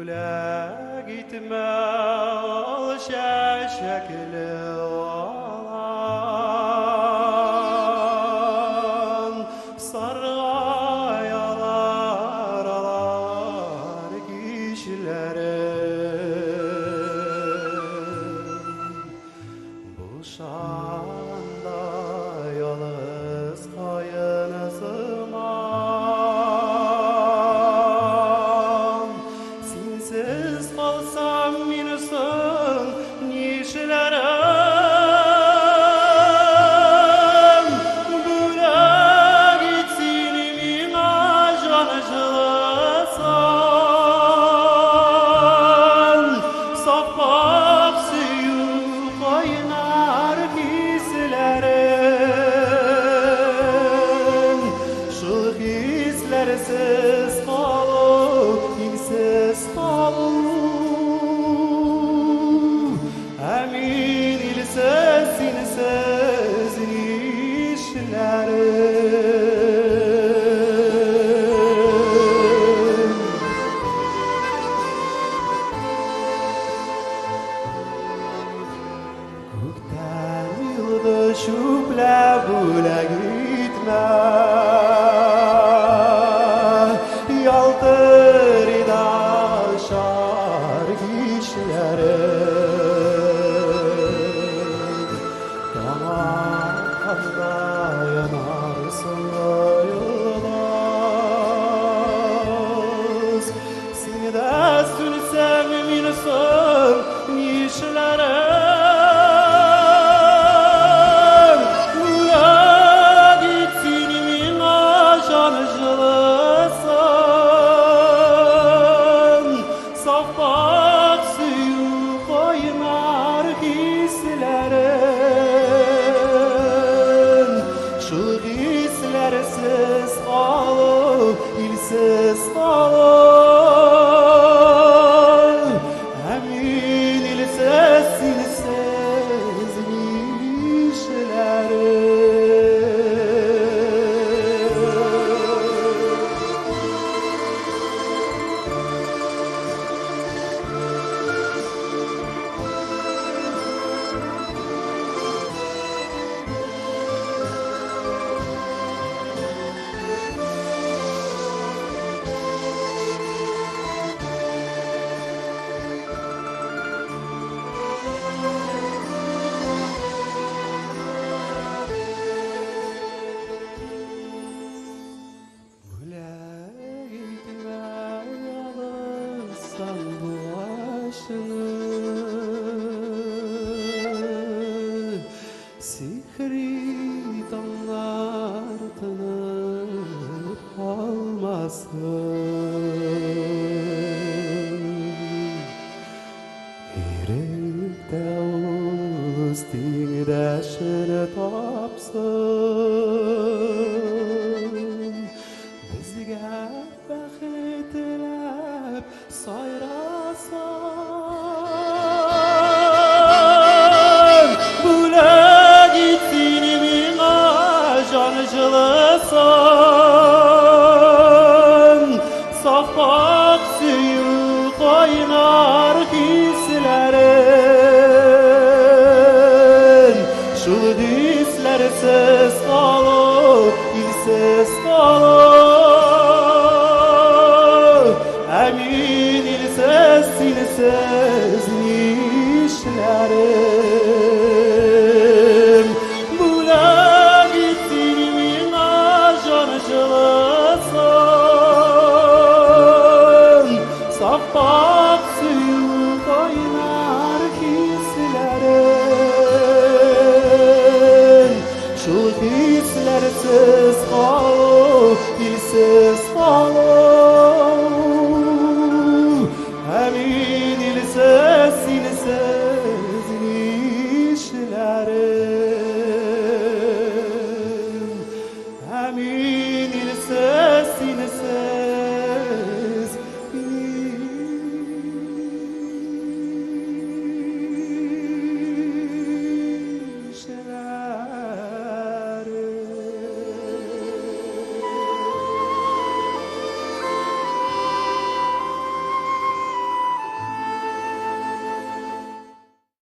gitme al şeşekli alan sarıyalar alar kişilerin bu şanda yalnız kayını sığmam sensiz kalsam minüsün nişlerim böyle gitsin mine canıcılısın saf bak suyu kaynar hislerin şu hislersiz kalıp ilsiz kalıp emin ilsiz sinsiz nişlerin Gökten yıldız şüple bule gitme Yaltırıda şar kişilerin Yanakanda yanarsın yıldız Seni de sürsem minüsün nişlerin Saf bak suyu kaynar hislerin şu hislersiz kalıp ilsiz kalıp emin ilsiz sinsiz nişlerin Sen bu aşını sihri damlar tanıp kalmasın Yürekte uz dindeşini